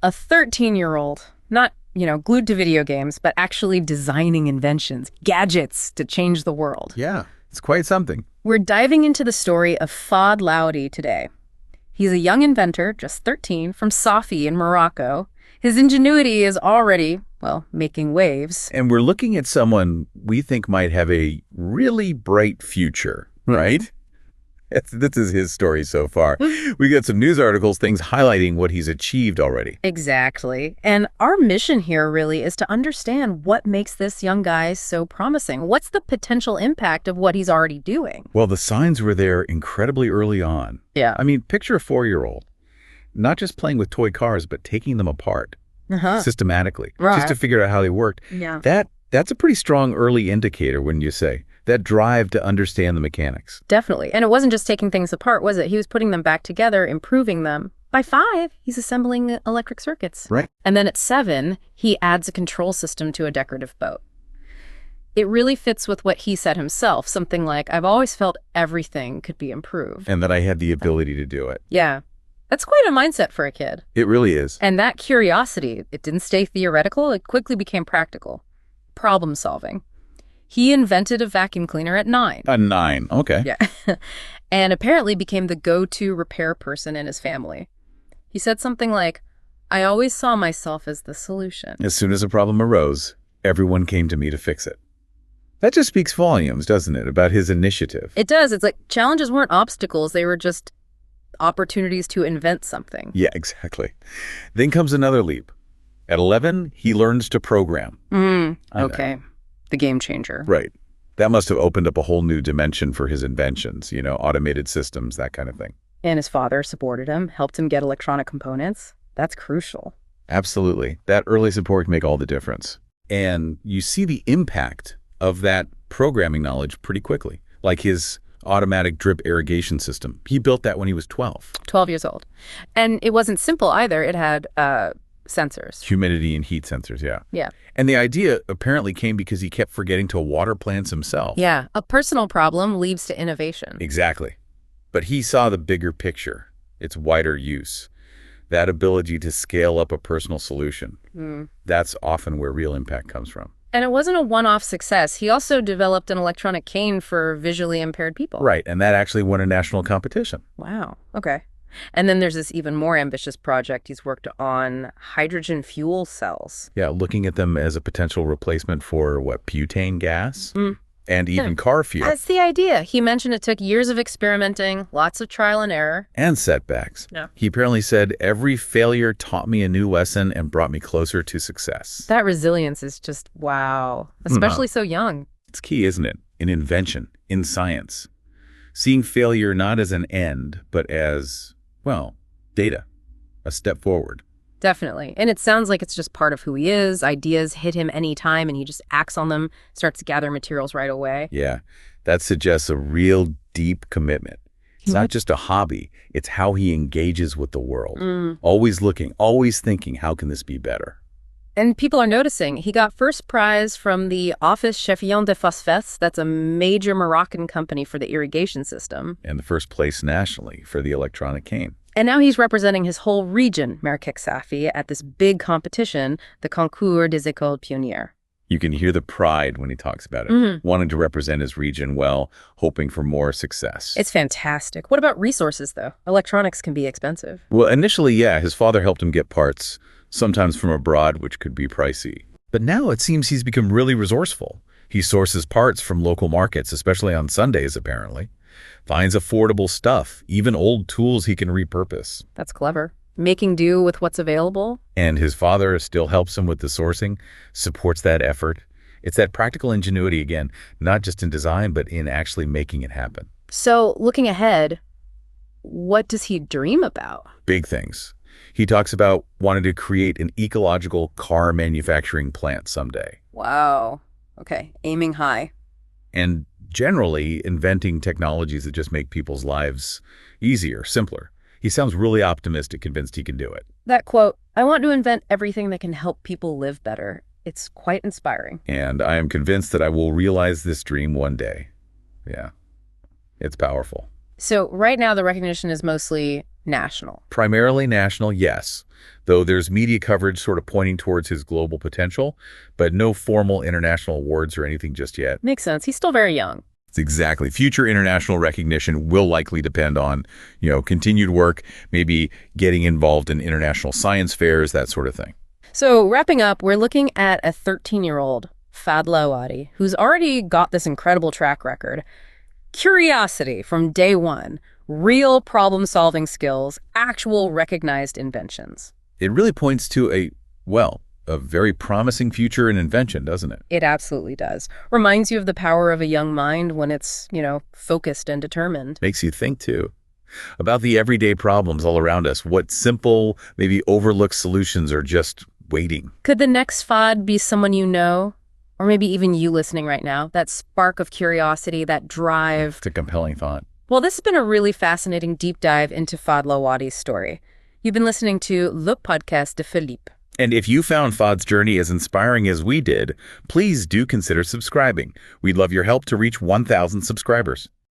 A 13-year-old, not, glued to video games, but actually designing inventions, gadgets to change the world. Yeah, it's quite something. We're diving into the story of Fod Lai today. He's a young inventor, just 13, from Safi in Morocco. His ingenuity is already, making waves. And we're looking at someone we think might have a really bright future, right? This is his story so far. We got some news articles, things highlighting what he's achieved already. Exactly. And our mission here really is to understand what makes this young guy so promising. What's the potential impact of what he's already doing? Well, the signs were there incredibly early on. Yeah. I mean, picture a 4-year-old, not just playing with toy cars, but taking them apart systematically, just to figure out how they worked. Yeah. That's a pretty strong early indicator, wouldn't you say? That drive to understand the mechanics. Definitely. And it wasn't just taking things apart, was it? He was putting them back together, improving them. By 5, he's assembling electric circuits. Right. And then at 7, he adds a control system to a decorative boat. It really fits with what he said himself, something like, I've always felt everything could be improved. And that I had the ability to do it. Yeah. That's quite a mindset for a kid. It really is. And that curiosity, it didn't stay theoretical, it quickly became practical. Problem solving. He invented a vacuum cleaner at 9. A 9, okay. Yeah. And apparently became the go-to repair person in his family. He said something like, I always saw myself as the solution. As soon as a problem arose, everyone came to me to fix it. That just speaks volumes, doesn't it, about his initiative? It does. It's like challenges weren't obstacles. They were just opportunities to invent something. Yeah, exactly. Then comes another leap. At 11, he learns to program. Okay. The game changer. Right. That must have opened up a whole new dimension for his inventions, automated systems, that kind of thing. And his father supported him, helped him get electronic components. That's crucial. Absolutely. That early support can make all the difference. And you see the impact of that programming knowledge pretty quickly, like his automatic drip irrigation system. He built that when he was 12. 12 years old. And it wasn't simple either. It had sensors. Humidity and heat sensors, yeah. Yeah. And the idea apparently came because he kept forgetting to water plants himself. Yeah. A personal problem leads to innovation. Exactly. But he saw the bigger picture, its wider use, that ability to scale up a personal solution. That's often where real impact comes from. And it wasn't a one-off success. He also developed an electronic cane for visually impaired people. Right. And that actually won a national competition. Wow. Okay. And then there's this even more ambitious project he's worked on, hydrogen fuel cells. Yeah, looking at them as a potential replacement for, butane gas? And even car fuel. That's the idea. He mentioned it took years of experimenting, lots of trial and error. And setbacks. Yeah. He apparently said, every failure taught me a new lesson and brought me closer to success. That resilience is just wow, especially so young. It's key, isn't it? In invention, in science. Seeing failure not as an end, but as, data, a step forward. Definitely. And it sounds like it's just part of who he is. Ideas hit him anytime and he just acts on them, starts to gather materials right away. Yeah, that suggests a real deep commitment. It's not just a hobby. It's how he engages with the world. Always looking, always thinking, how can this be better? And people are noticing. He got first prize from the Office Chevillon de Phosphates. That's a major Moroccan company for the irrigation system. And the first place nationally for the electronic cane. And now he's representing his whole region, Marrakech Safi, at this big competition, the Concours des Écoles Pionnières. You can hear the pride when he talks about it, wanting to represent his region well, hoping for more success. It's fantastic. What about resources, though? Electronics can be expensive. Well, initially, yeah, his father helped him get parts, sometimes from abroad, which could be pricey. But now it seems he's become really resourceful. He sources parts from local markets, especially on Sundays, apparently. Finds affordable stuff, even old tools he can repurpose. That's clever. Making do with what's available. And his father still helps him with the sourcing, supports that effort. It's that practical ingenuity again, not just in design, but in actually making it happen. So looking ahead, what does he dream about? Big things. He talks about wanting to create an ecological car manufacturing plant someday. Wow. Okay. Aiming high. And generally inventing technologies that just make people's lives easier, simpler. He sounds really optimistic, convinced he can do it. That quote, I want to invent everything that can help people live better. It's quite inspiring. And I am convinced that I will realize this dream one day. Yeah, it's powerful. So right now the recognition is mostly national. Primarily national, yes, though there's media coverage sort of pointing towards his global potential, but no formal international awards or anything just yet. Makes sense. He's still very young. Exactly. Future international recognition will likely depend on, continued work, maybe getting involved in international science fairs, that sort of thing. So wrapping up, we're looking at a 13-year-old, Fod Lai, who's already got this incredible track record. Curiosity from day one, real problem-solving skills, actual recognized inventions. It really points to a very promising future in invention, doesn't it? It absolutely does. Reminds you of the power of a young mind when it's, focused and determined. Makes you think, too, about the everyday problems all around us. What simple, maybe overlooked solutions are just waiting. Could the next Fod be someone you know? Or maybe even you listening right now? That spark of curiosity, that drive. It's a compelling thought. Well, this has been a really fascinating deep dive into Fod Lai's story. You've been listening to Le Podcast de Philippe. And if you found Fod's journey as inspiring as we did, please do consider subscribing. We'd love your help to reach 1,000 subscribers.